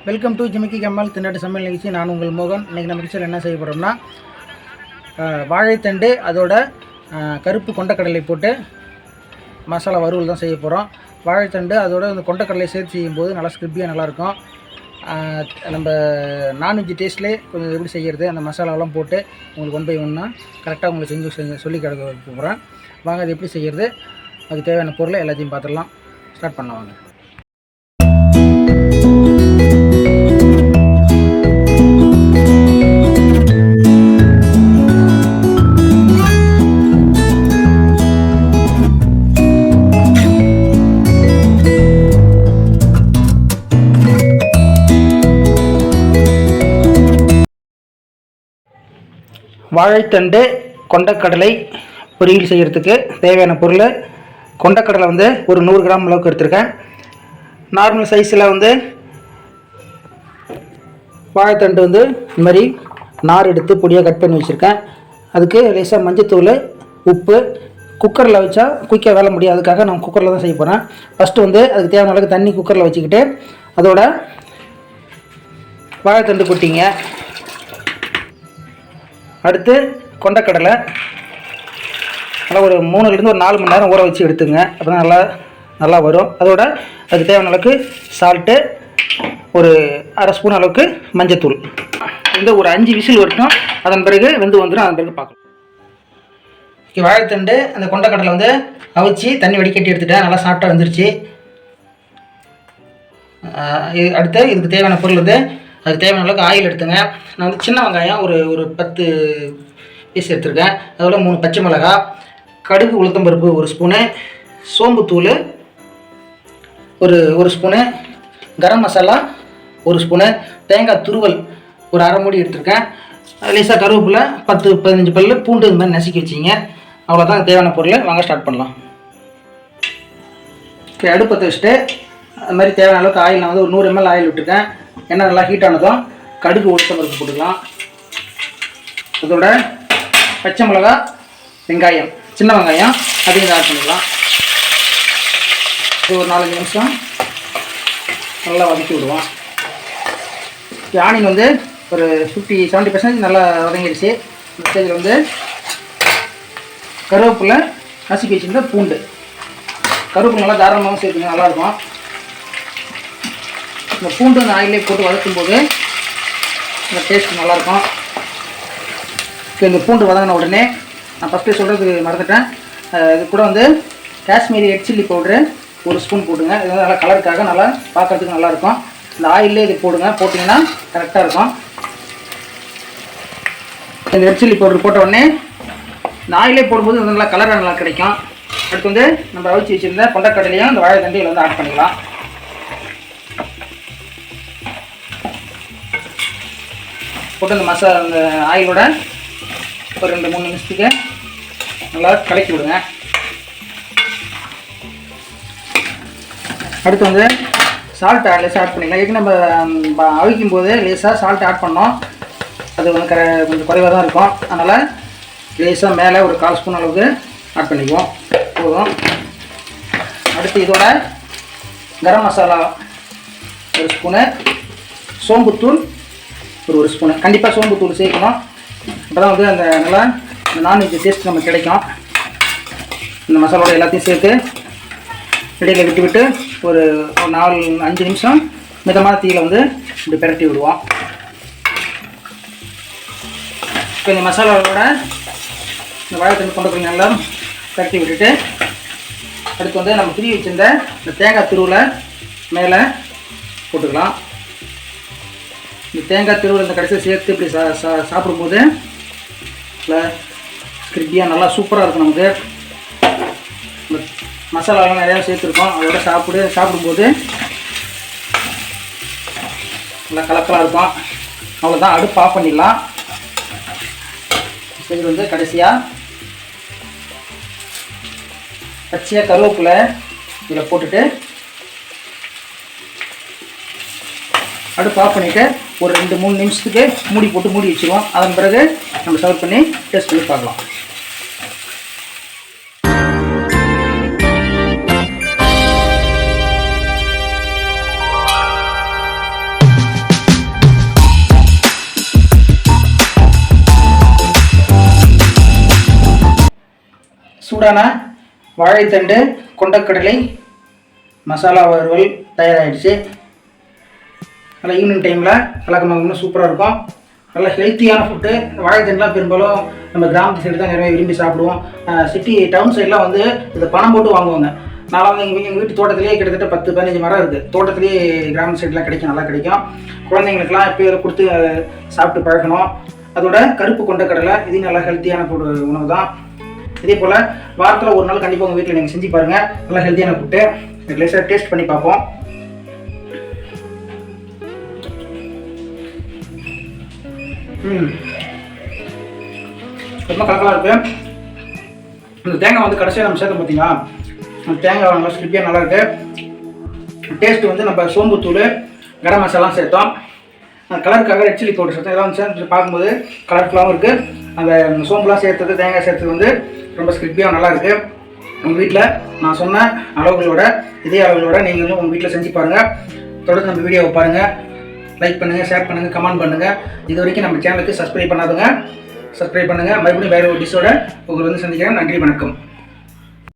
Welcome to ஜிமிக்கி கம்மால் thennattu சமையல் நிகழ்ச்சி. நான் உங்கள் மோகன். இன்றைக்கி நம்ம கிச்சனில் என்ன செய்ய போகிறோம்னா வாழைத்தண்டு அதோட கருப்பு கொண்டக்கடலை போட்டு மசாலா வறுவல் தான் செய்ய போகிறோம். வாழைத்தண்டு அதோட இந்த கொண்டக்கடலை சேர்த்து செய்யும்போது நல்லா ஸ்கிரிப்பியாக நல்லாயிருக்கும். நம்ம நான்வெஜ் டேஸ்ட்லேயே கொஞ்சம் எப்படி செய்கிறது அந்த மசாலாவெல்லாம் போட்டு உங்களுக்கு 1 by 1 கரெக்டாக உங்களுக்கு சொல்லி கிடக்க போகிறேன். வாங்க அது எப்படி செய்கிறது, அதுக்கு தேவையான பொருளை எல்லாத்தையும் பார்த்துடலாம். ஸ்டார்ட் பண்ணுவாங்க. வாழைத்தண்டு கொண்டக்கடலை பொரியல் செய்கிறதுக்கு தேவையான பொருள், கொண்டக்கடலை வந்து ஒரு 100 கிராம் அளவுக்கு எடுத்திருக்கேன். நார்மல் சைஸில் வந்து வாழைத்தண்டு வந்து இந்த மாதிரி நார் எடுத்து பொடியாக கட் பண்ணி வச்சுருக்கேன். அதுக்கு லேசாக மஞ்சத்தூள், உப்பு. குக்கரில் வச்சா குயிக்காக வேலை முடியும், அதுக்காக நான் குக்கரில் தான் செய்ய போகிறேன். ஃபஸ்ட்டு வந்து அதுக்கு தேவையான அளவுக்கு தண்ணி குக்கரில் வச்சுக்கிட்டு அதோட வாழைத்தண்டு கொட்டிங்க. அடுத்து கொண்டக்கடலை நல்லா ஒரு 3லேருந்து ஒரு 4 மணி நேரம் ஊற வச்சு எடுத்துங்க, அப்போ தான் நல்லா வரும். அதோட அதுக்கு தேவையான அளவுக்கு சால்ட்டு, ஒரு 1/2 ஸ்பூன் அளவுக்கு மஞ்சத்தூள். இந்த ஒரு 5 விசில் வரட்டும், அதன் பிறகு வெந்து வந்துடும். அதன் பிறகு பார்க்கலாம். வாழைத்தண்டு அந்த கொண்டக்கடலை வந்து அவிச்சு தண்ணி வடிகட்டி எடுத்துட்டேன், நல்லா சாஃப்டாக வந்துருச்சு. அடுத்து இதுக்கு தேவையான பொருள் வந்து அதுக்கு தேவையான அளவுக்கு ஆயில் எடுத்துங்க. நான் வந்து சின்ன வெங்காயம் ஒரு 10 பீஸ் எடுத்துருக்கேன். அதோட 3 பச்சை மிளகாய், கடுகு உளுத்தம்பருப்பு 1 ஸ்பூனு, சோம்புத்தூள் ஒரு ஸ்பூனு, கரம் மசாலா 1 ஸ்பூனு, தேங்காய் துருவல் ஒரு 1/2 மூடி எடுத்துருக்கேன். லேசாக கருவேப்பிலை 10-15 பல்லு பூண்டு இந்த மாதிரி நசுக்கி வச்சிங்க. அவ்வளோதான் தேவையான பொருள். வாங்க ஸ்டார்ட் பண்ணலாம். அடுப்பத்தை வச்சுட்டு அது மாதிரி தேவையான அளவுக்கு ஆயில் நான் வந்து ஒரு 100 ml ஆயில் விட்டுருக்கேன். எண்ணெய் நல்லா ஹீட் ஆனதும் கடுகு உளுத்தம்பருப்பு போட்டுக்கலாம். அதோட பச்சை மிளகா, வெங்காயம், சின்ன வெங்காயம் அதையும் ஆட் பண்ணிக்கலாம். இது ஒரு 4-5 நிமிஷம் நல்லா வதக்கி விடுவோம். ஆனியன் வந்து ஒரு 50-70% நல்லா வதங்கிடுச்சு. இந்த ஸ்டேஜில் வந்து கருவேப்பிலை, நசுக்கி வச்சுருந்த பூண்டு, கருவேப்பிலை நல்லா தாராளமாகவும் சேர்த்துங்க, நல்லாயிருக்கும். இந்த பூண்டு அந்த ஆயிலே போட்டு வதக்கும் போது இந்த டேஸ்ட் நல்லாயிருக்கும். இப்போ இந்த பூண்டு வதங்கின உடனே நான் ஃபஸ்ட்டு சொல்கிறதுக்கு மறந்துட்டேன், இது கூட வந்து Kashmiri red chilli powder 1 spoon போட்டுங்க. இது வந்து நல்லா கலருக்காக நல்லா பார்க்குறதுக்கு நல்லாயிருக்கும். இந்த ஆயிலே இது போட்டிங்கன்னா கரெக்டாக இருக்கும். இந்த ரெட் சில்லி பவுட்ரு போட்ட உடனே இந்த ஆயிலே போடும்போது நல்லா கலராக நல்லா கிடைக்கும். அடுத்து வந்து நம்ம அவிச்சு வச்சுருந்த கொண்டக்கடலையும் இந்த வாழைத்தண்டையில் வந்து ஆட் பண்ணிக்கலாம். போட்டு அந்த ஆயிலோட ஒரு 2-3 நிமிஷத்துக்கு நல்லா கலக்கி விடுங்க. அடுத்து வந்து சால்ட் லேசாக ஆட் பண்ணிக்கலாம். ஏற்கனவே நம்ம அவிக்கும் போது லேசாக சால்ட் ஆட் பண்ணோம், அது வந்து கொஞ்சம் குறைவாக தான் இருக்கும். அதனால் லேசாக மேலே ஒரு 1/4 ஸ்பூன் அளவுக்கு ஆட் பண்ணிக்குவோம், போதும். அடுத்து இதோட கரம் மசாலா 1 ஸ்பூனு, சோம்புத்தூள் ஒரு ஸ்பூனு. கண்டிப்பாக சோம்புத்தூள் சேர்க்கணும், அப்போ தான் வந்து அந்த நல்லா இந்த நான்வெஜ் டேஸ்ட் நமக்கு கிடைக்கும். இந்த மசாலோட எல்லாத்தையும் சேர்த்து இடையில விட்டு ஒரு 4-5 நிமிஷம் மிதமான தீயில் வந்து இப்படி பிரட்டி விடுவோம். இப்போ இந்த மசாலாவோட இந்த வாழைத்தண்டு கொண்டக்கடலை நல்லா பிரட்டி விட்டுட்டு அடுத்து வந்து நம்ம திரி வச்சுருந்த இந்த தேங்காய் துருவில் மேலே போட்டுக்கலாம். இந்த தேங்காய் திருவள்ளுவர் இந்த கடைசியில் சேர்த்து இப்படி சாப்பிடும்போது நல்லா கிரிப்பியாக நல்லா சூப்பராக இருக்கும். நமக்கு இந்த மசாலாலாம் நிறையா சேர்த்துருக்கோம், அதோட சாப்பிடும்போது நல்லா கலக்கலாக இருக்கும். அவ்வளோதான், அடுப்பு ஆஃப் பண்ணிடலாம். சரி, வந்து கடைசியாக பச்சையாக கருவேப்பிலை இதில் போட்டுட்டு அடுப்பு ஆஃப் பண்ணிவிட்டு ஒரு 2-3 நிமிஷத்துக்கு மூடி வச்சுருவோம். அதன் பிறகு நம்ம சர்வ் பண்ணி டேஸ்ட் பண்ணி பார்க்கலாம். சூடான வாழைத்தண்டு கொண்டக்கடலை மசாலா வறுவல் தயாராகிடுச்சு. நல்லா ஈவினிங் டைமில் கலக்கமாக சூப்பராக இருக்கும். நல்ல ஹெல்த்தியான ஃபுட்டு. வாழைத்தண்டுலாம் பெரும்பாலும் நம்ம கிராமத்து சைடு தான் நிறைய விரும்பி சாப்பிடுவோம். சிட்டி டவுன் சைட்லாம் வந்து இதை பணம் போட்டு வாங்குவாங்க. நான் வந்து எங்கள் வீட்டு தோட்டத்திலேயே கிட்டத்தட்ட 10-15 மரம் இருக்குது. தோட்டத்திலேயே கிராமத்து சைட்லாம் கிடைக்கும், நல்லா கிடைக்கும். குழந்தைங்களுக்குலாம் இப்போ கொடுத்து சாப்பிட்டு பழக்கணும். அதோட கருப்பு கொண்டக்கடலை இது நல்லா ஹெல்த்தியான உணவு தான். இதே போல் வாரத்தில் ஒரு நாள் கண்டிப்பாக உங்கள் வீட்டில் நீங்கள் செஞ்சு பாருங்கள். நல்லா ஹெல்த்தியான ஃபுட்டு. லேசாக டேஸ்ட் பண்ணி பார்ப்போம். ரொம்ப கலக்கலாக இருக்குது. இந்த தேங்காய் வந்து கடைசியாக நம்ம சேர்த்தோம் பார்த்தீங்களா, அந்த தேங்காய் நல்லா ஸ்லிப்பியாக நல்லா இருக்குது. டேஸ்ட்டு வந்து நம்ம சோம்புத்தூள் கரம் மசாலாம் சேர்த்தோம். அந்த கலருக்காக ரெட் சில்லி பவுடர் சேர்த்தோம். இதெல்லாம் சேர்த்து பார்க்கும்போது கலர்ஃபுல்லாகவும் இருக்குது. அந்த சோம்புலாம் சேர்த்தது தேங்காய் சேர்த்தது வந்து ரொம்ப ஸ்லிப்பியாக நல்லா இருக்குது. உங்கள் வீட்டில் நான் சொன்ன அளவுகளோட இதே அளவுகளோட நீங்களும் உங்கள் வீட்டில் செஞ்சு பாருங்கள். தொடர்ந்து நம்ம வீடியோவை பாருங்கள். லைக் பண்ணுங்கள், ஷேர் பண்ணுங்கள், கமெண்ட் பண்ணுங்கள். இது வரைக்கும் நம்ம சேனலுக்கு சப்ஸ்கிரைப் பண்ணாதுங்க, சப்ஸ்கிரைப் பண்ணுங்கள். மறுபடியும் வேறு ஒரு டிஷ்ஷோட உங்களை வந்து சந்திக்கிறேன். நன்றி, வணக்கம்.